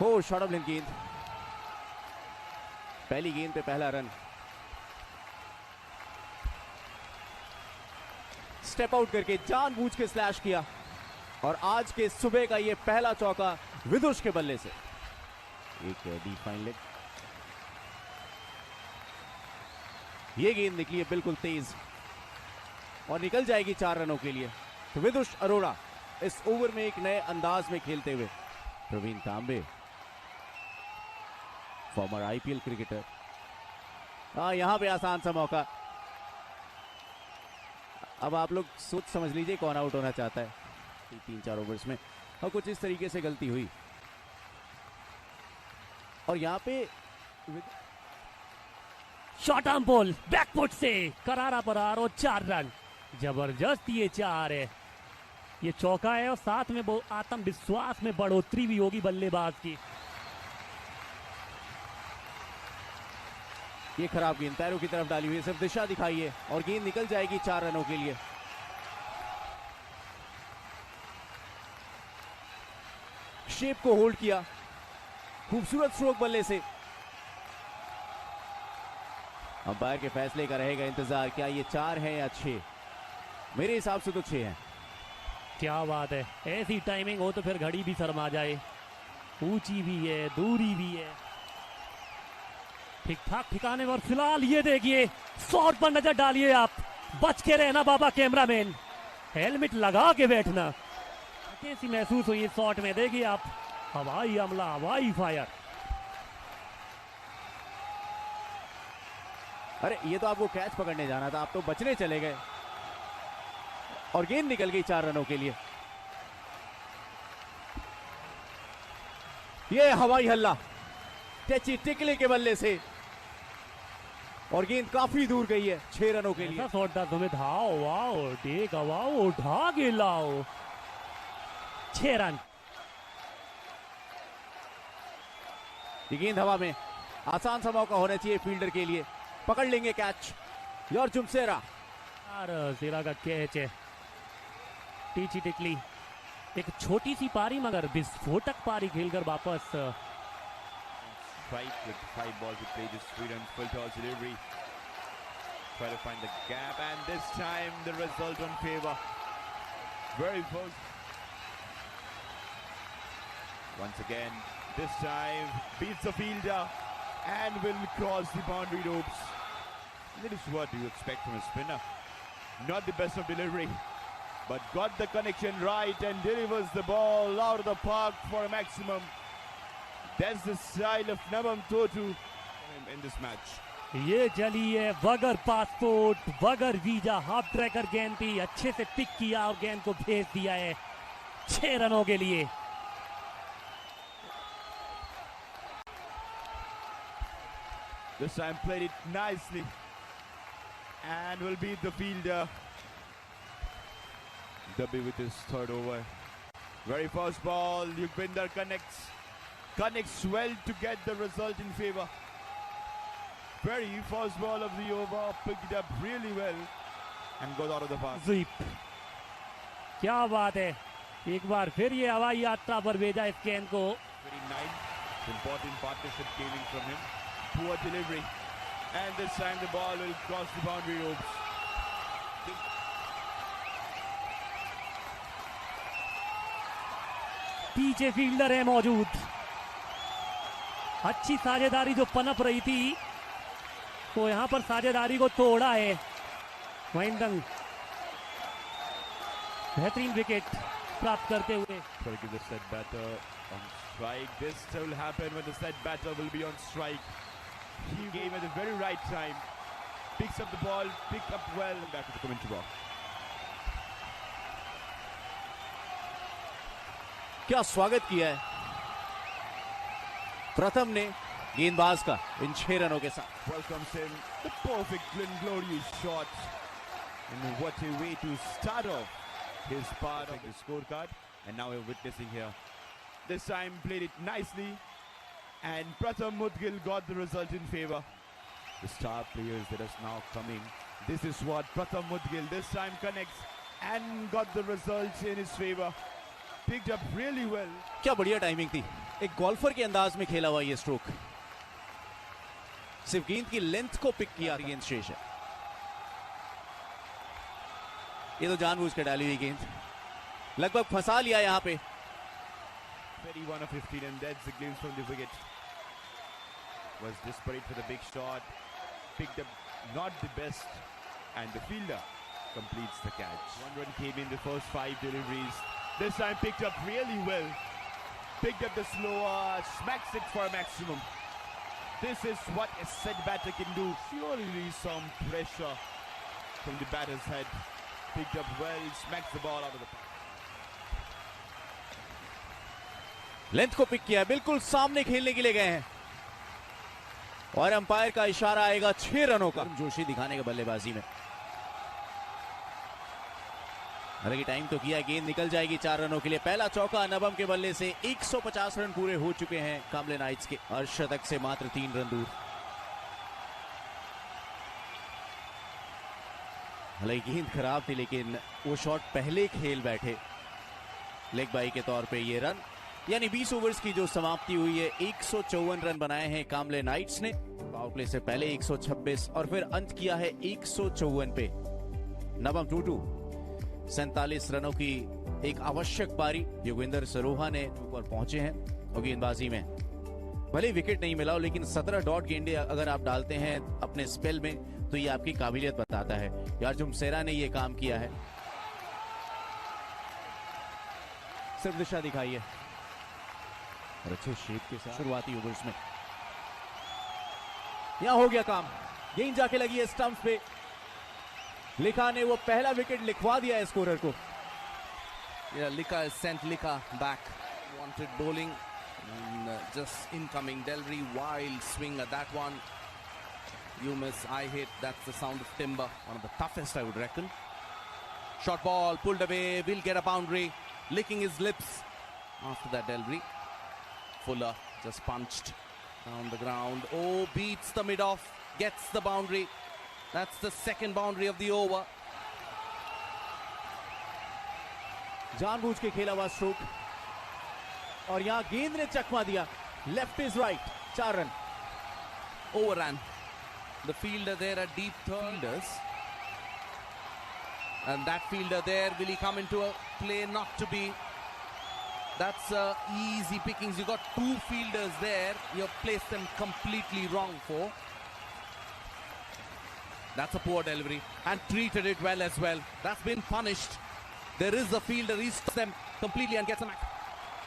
हो shot of length गेंद, पहली गेंद पे पहला रन। स्टेप आउट करके जानबूझ के स्लैश किया और आज के सुबह का ये पहला चौका विदुष के बल्ले से। एक डीप फाइन लेग, ये गेंद निकली है बिल्कुल तेज और निकल जाएगी 4 रनों के लिए। तो विदुष अरोड़ा इस ओवर में एक नए अंदाज में खेलते हुए। प्रवीण तांबे, फॉर्मर आईपीएल क्रिकेटर, यहां पे आसान सा मौका। अब आप लोग सोच समझ लीजिए कौन आउट होना चाहता है 3-4 ओवर्स में, और कुछ इस तरीके से गलती हुई और यहां पे शॉर्ट आर्म बॉल बैकफुट से करारा परार और 4 रन। जबरदस्त ये 4 है, ये चौका है और साथ में वो आत्मविश्वास में बढ़ोतरी भी होगी बल्लेबाज की। ये खराब गेंद पैरों की तरफ डाली हुई है, सिर्फ दिशा दिखाई है और गेंद निकल जाएगी 4 रनों के लिए। शेप को होल्ड किया, खूबसूरत स्ट्रोक बल्ले से। अंपायर के फैसले का रहेगा इंतजार, क्या ये 4 है या 6? मेरे हिसाब से तो 6 है। क्या बात है, ऐसी टाइमिंग हो तो फिर घड़ी भी शर्मा जाए। ऊंची भी है, दूरी भी है, ठीक ठाक ठिकाने पर। फिलहाल ये देखिए, शॉट पर नजर डालिए आप, बच के रहना बाबा कैमरामैन, हेलमेट लगा के बैठना। कैसी महसूस हुई शॉट में, देखिए आप, हवाई हमला, हवाई फायर। अरे ये तो आपको कैच पकड़ने जाना था, आप तो बचने चले गए और गेंद निकल गई 4 रनों के लिए। ये हवाई हल्ला टची टिकले के बल्ले से और गेंद काफी दूर गई है 6 रनों के लिए। शॉट था तुम्हें, धाओ वाओ टेक वाओ ढा के लाओ, 6 रन। ये गेंद हवा में, आसान सा मौका होना चाहिए फील्डर के लिए, पकड़ लेंगे कैच। योर जुमसेरा, सेरा का कैच है। टीची टिकली, एक छोटी सी पारी मगर विस्फोटक पारी खेलकर वापस। Strike with 5 balls to play, just 3 runs, full toss delivery. Try to find the gap, and this time the result on favor. Very close. Once again, this time beats the fielder and will cross the boundary ropes. That is what you expect from a spinner. Not the best of delivery, but got the connection right and delivers the ball out of the park for a maximum. That's the style of Nabam Totu in this match. ये चली है बगैर passport, बगैर visa, half tracker गेंद थी, अच्छे से pick किया और गेंद को भेज दिया है 6 रनों के लिए। This time played it nicely and will beat the fielder. Dubby with his 3rd over. Very first ball, Yukhbinder connects well to get the result in favor. Very first ball of the over, picked it up really well and got out of the park. Sweep. क्या बात है, एक बार फिर ये हवाई यात्रा पर भेजा इस गेंद को। Very nice, important partnership came in from him. Poor delivery, and this time the ball will cross the boundary ropes. पीछे फील्डर है मौजूद, अच्छी साझेदारी जो पनप रही थी तो यहां पर साझेदारी को तोड़ा है महिंदंग। बेहतरीन विकेट प्राप्त करते हुए। Try to give the set batter on strike. This will happen when the set batter will be on strike. He came at the very right time, picks up the ball, picked up well, and back to the commentary box. क्या स्वागत किया है प्रथम ने गेंदबाज का इन 6 रनों के साथ। Welcomes him, the perfect glorious shot, and what a way to start off his part of the scorecard. And now we're witnessing here. This time played it nicely, and Pratham Mudgil got the result in favor. The star players that is now coming. This is what Pratham Mudgil this time connects and got the results in his favor. Picked up really well. क्या बढ़िया timing थी। एक golfer के अंदाज में खेला हुआ ये स्ट्रोक, सिर्फ गेंद की लेंथ को पिक किया गेंद शेष है। ये तो जानबूझ के डाली हुई गेंद, लगभग फंसा लिया यहां पे। 31 of 15 and that's the glimpse from the wicket. Was desperate for the big shot, picked up not the best, and the fielder completes the catch. One run came in the first 5 deliveries. This time picked up really well. Picked up the slower, smacks it for a maximum. This is what a set batter can do. Surely some pressure from the batter's head. Picked up well, smacks the ball out of the park. Length को pick किया है, बिल्कुल सामने खेलने के लिए गए हैं और अंपायर का इशारा आएगा 6 रनों का। जोशी दिखाने का बल्लेबाजी में, हालांकि टाइम तो किया, गेंद निकल जाएगी 4 रनों के लिए। पहला चौका नवम के बल्ले से, 150 रन पूरे हो चुके हैं कामले नाइट्स के, और शतक से मात्र 3 रन दूर। हालांकि गेंद खराब थी, लेकिन वो शॉट पहले खेल बैठे लेग बाई के तौर पे ये रन, यानी 20 ओवर्स की जो समाप्ति हुई है, 154 रन बनाए हैं कामले नाइट्स ने। पावर प्ले से पहले 126 और फिर अंत किया है 154 पे। नवम टूटू 47 रनों की एक आवश्यक पारी योगेंद्र सरोहा ने ऊपर पहुंचे हैं और गेंदबाजी में भले विकेट नहीं मिला हो, लेकिन 17 डॉट गेंदे अगर आप डालते हैं अपने स्पेल में तो ये आपकी काबिलियत बताता है। यार्जुम सेरा ने ये काम किया है, सिर्फ दिशा दिखाई है और अच्छे शेप के साथ शुरुआती ओवर्स में। यहां हो गया काम, गेंद जाके लगी है स्टंप पे। लिखा ने वो पहला विकेट लिखवा दिया है स्कोरर को। Yeah, Lika has sent Lika back. Wanted bowling, and, just incoming. Delry wild swing at that one. You miss, I hit. That's the sound of timber. One of the toughest, I would reckon. Short ball pulled away. Will get a boundary. Licking his lips after that. Delry. Fuller just punched down the ground. Oh, beats the mid off. Gets the boundary. That's the second boundary of the over. जानबूझ के खेला हुआ stroke और यहां गेंद ने चकमा दिया, left is right, 4 run. Overran. The fielder there at deep third. Fielders. And that fielder there, will he come into a play? Not to be. That's easy pickings. You got 2 fielders there. You've placed them completely wrong for. That's a poor delivery and treated it well as well. That's been punished. There is a fielder. He stops them completely and gets a match.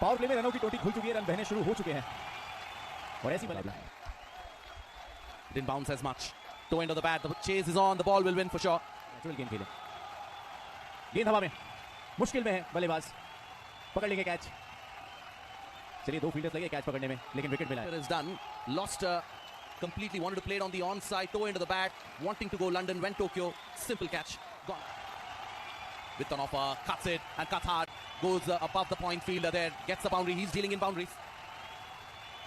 Power play में रनों की टोटी खुल चुकी है, run बहने शुरू हो चुके हैं और ऐसी बल्ला Didn't bounce as much. Toe end of the bat. The chase is on. The ball will win for sure. Natural गेंद खेले, गेंद हवा में, मुश्किल में है बल्लेबाज, पकड़ लेंगे कैच। चलिए 2 फील्डर्स लगे कैच पकड़ने में, लेकिन विकेट मिला है। Is done. Lost completely. Wanted to play it on the onside. Toe into the bat. Wanting to go London. Went Tokyo. Simple catch. Gone. With an offer. Cuts it and cuts hard. Goes above the point fielder there. Gets the boundary. He's dealing in boundaries.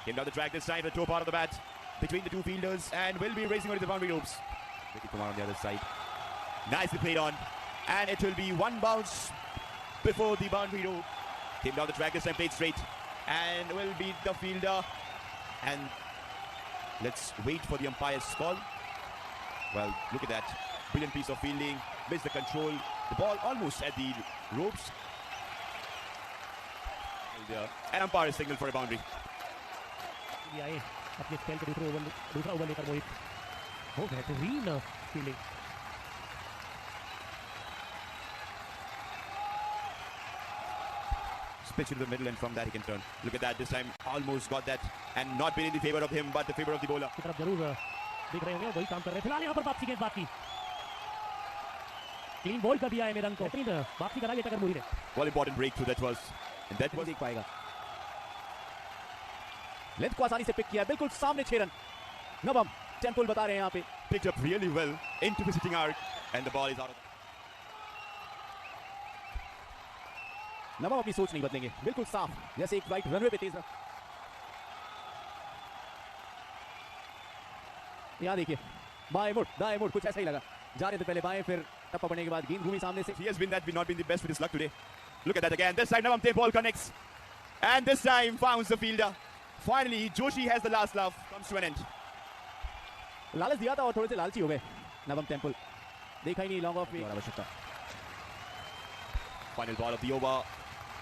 Came down the track this time, the toe part of the bat between the 2 fielders and will be racing onto the boundary ropes. Vicky Kumar on the other side. Nicely played on. And it will be 1 bounce before the boundary rope. Came down the track this time, played straight. And will beat the fielder. And let's wait for the umpire's call. Well, look at that. Brilliant piece of fielding. Missed the control. The ball almost at the ropes. And umpire signal for a boundary. आए अपने spell पे दूसरा over लेकर मोहित, हो बेहतरीन fielding. Pitch into the middle and from that he can turn. Look at that, this time almost got that and not been in the favor of him but the favor of the bowler. की तरफ जरूर देख रहे होंगे, वही काम कर रहे हैं फिलहाल। यहाँ पर वापसी गेंद बात की, क्लीन बॉल कर दिया है मेरंग को, वापसी करा टकर मुरी ने। What important breakthrough that was, and that was देख पाएगा, लेंथ को आसानी से पिक किया, बिल्कुल सामने 6 रन। नवम टेम्पल बता रहे हैं यहाँ पे, picked up really well into the sitting arc and the ball is out of. नवम अपनी सोच नहीं बदलेंगे, बिल्कुल साफ जैसे एक राइट रनवे पे तेज रन। यहाँ देखिए, बाएं मुड़ दाएं मुड़, कुछ ऐसा ही लगा, जा रहे थे पहले बाएं, फिर टप्पा पड़ने के बाद गेंद घूमी सामने से। He has been not been the best with his luck today. Look at that again. This side Navam ball connects And this time founds the fielder. Finally, Joshi has the last laugh. Comes to an end. लालच दिया था और थोड़े से लालची हो गए नवम टेम्पल देखा ही नहीं लॉन्ग ऑफ और आवश्यकता Final ball of the over,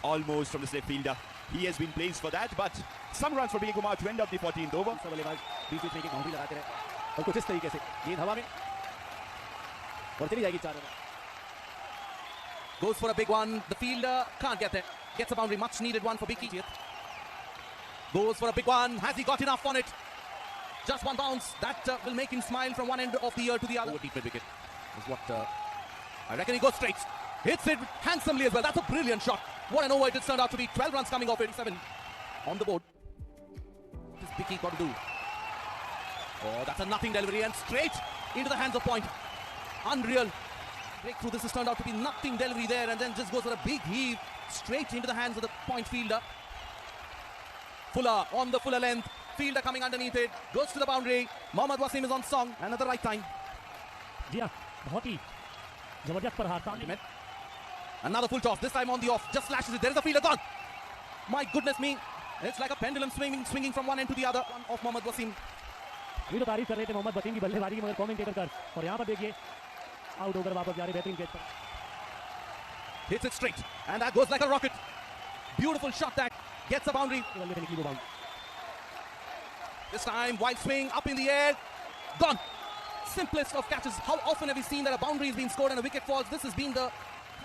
almost from the slip fielder. He has been praised for that, but some runs for Billy Kumar to end up the 14th over. सब बल्लेबाज बीच-बीच में एक boundary लगाते रहे और कुछ इस तरीके से गेंद हवा में और चली जाएगी 4 run Goes for a big one. The fielder can't get there. Gets a boundary. Much needed one for Biki. Goes for a big one. Has he got enough on it? Just one bounce. That will make him smile from one end of the year to the other. Deep mid wicket is what I reckon he goes straight. Hits it handsomely as well. That's a brilliant shot. What an over it has turned out to be. 12 runs coming off 87 on the board. What is Biki got to do? Oh, that's a nothing delivery and straight into the hands of Point. Unreal. Breakthrough. This has turned out to be nothing delivery there and then just goes for a big heave straight into the hands of the Point fielder. Fuller on the Fuller length. Fielder coming underneath it. Goes to the boundary. Mohammad Wasim is on song and at the right time. जी हाँ बहुत ही जबरदस्त प्रहार सामने Another full toss. This time on the off. Just slashes it. There is a fielder gone. My goodness me. It's like a pendulum swinging from one end to the other. One of Mohammad Wasim. अभी तो तारीफ कर रहे थे मोहम्मद वसीम की बल्लेबाजी की मगर कमेंटेटर कर और यहाँ पर देखिए आउट होकर वापस जा रहे बेहतरीन कैच पर Hits it straight and that goes like a rocket. Beautiful shot that gets a boundary. बल्ले से निकली वो bound This time wide swing up in the air. Gone. Simplest of catches. How often have we seen that a boundary has been scored and a wicket falls? This has been the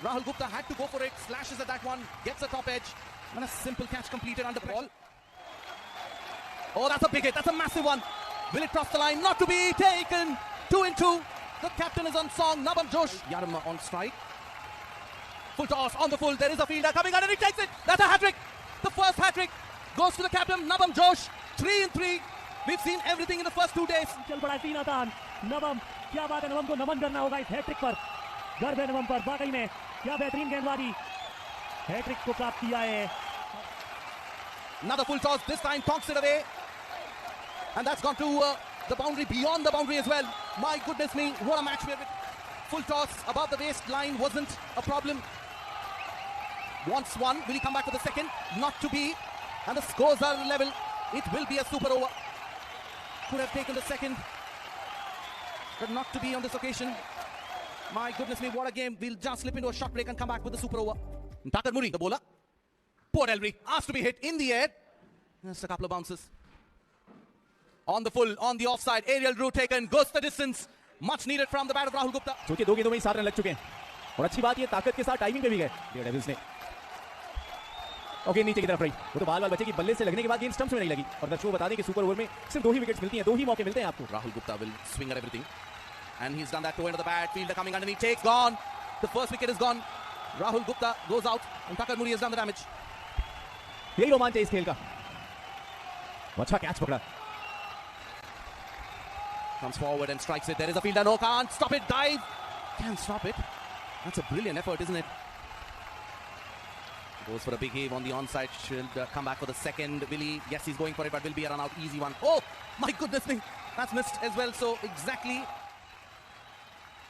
Rahul Gupta had to go for it. Slashes at that one. Gets a top edge. And a simple catch completed under pressure. Oh, that's a big hit. That's a massive one. Will it cross the line? Not to be taken. 2 in 2. The captain is on song. Nabam Josh. Yarma on strike. Full toss on the full. There is a fielder coming under. He takes it. That's a hat-trick. The first hat-trick goes to the captain, Nabam Josh. 3 in 3. We've seen everything in the first 2 days. चल पड़ा सीना तान नवम क्या बात है नवम को नमन करना होगा इस हैट्रिक पर गर्व है नवम पर वाकई में क्या बेहतरीन गेंदबाजी हैट्रिक को प्राप्त किया है Another full toss. This time tonks it away. And that's gone to the boundary, beyond the boundary as well. My goodness me, what a match we have. Full toss above the waistline wasn't a problem. Wants one. Will he come back for the second? Not to be. And the scores are level. It will be a super over. Could have taken the second. But not to be on this occasion. My goodness me, what a game. We'll just slip into a short break and come back with the super over. Takar Muri, the bowler. Poor Delry, asked to be hit in the air. Just a couple of bounces. On the full, on the offside, aerial route taken, goes the distance. Much needed from the bat of Rahul Gupta. क्योंकि 2 गेंदों में ही 7 run लग चुके हैं और अच्छी बात ये ताकत के साथ टाइमिंग पे भी गए डेविल्स ने ओके नीचे की तरफ रही वो तो बाल बचे कि बल्ले से लगने के बाद गेंद स्टंप्स में नहीं लगी और दर्शकों बता दें कि सुपर ओवर में सिर्फ 2 ही विकेट्स मिलती हैं 2 ही मौके मिलते हैं आपको Rahul Gupta will swing at everything and he's done that to end of the bat. Fielder coming underneath, takes, gone. The first wicket is gone. Rahul Gupta goes out and Takar Muri has done the damage. यही रोमांच है इस खेल का अच्छा catch पकड़ा Comes forward and strikes it. There is a fielder. No, can't stop it. Dive. Can't stop it. That's a brilliant effort, isn't it? Goes for a big heave on the onside. Should come back for the second. Will he? Yes, he's going for it, but will be a run out. Easy one. Oh, my goodness me. That's missed as well. So exactly.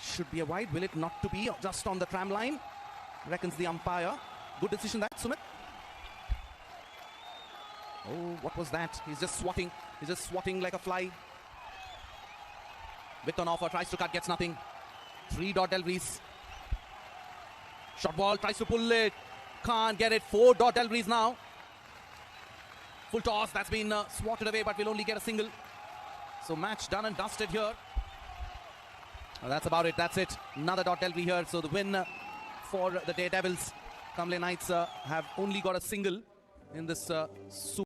Should be a wide. Will it not to be? Just on the tram line. Reckons the umpire. Good decision that, Sumit. Oh, what was that? He's just swatting. He's just swatting like a fly. Wicket on offer, tries to cut, gets nothing. 3 dot Delvries. Shot ball, tries to pull it. Can't get it. 4 dot Delvries now. Full toss, that's been swatted away, but will only get a single. So match done and dusted here. Well, that's about it, that's it. Another dot Delvry here. So the win for the Daredevils. Kamle Knights have only got a single in this super.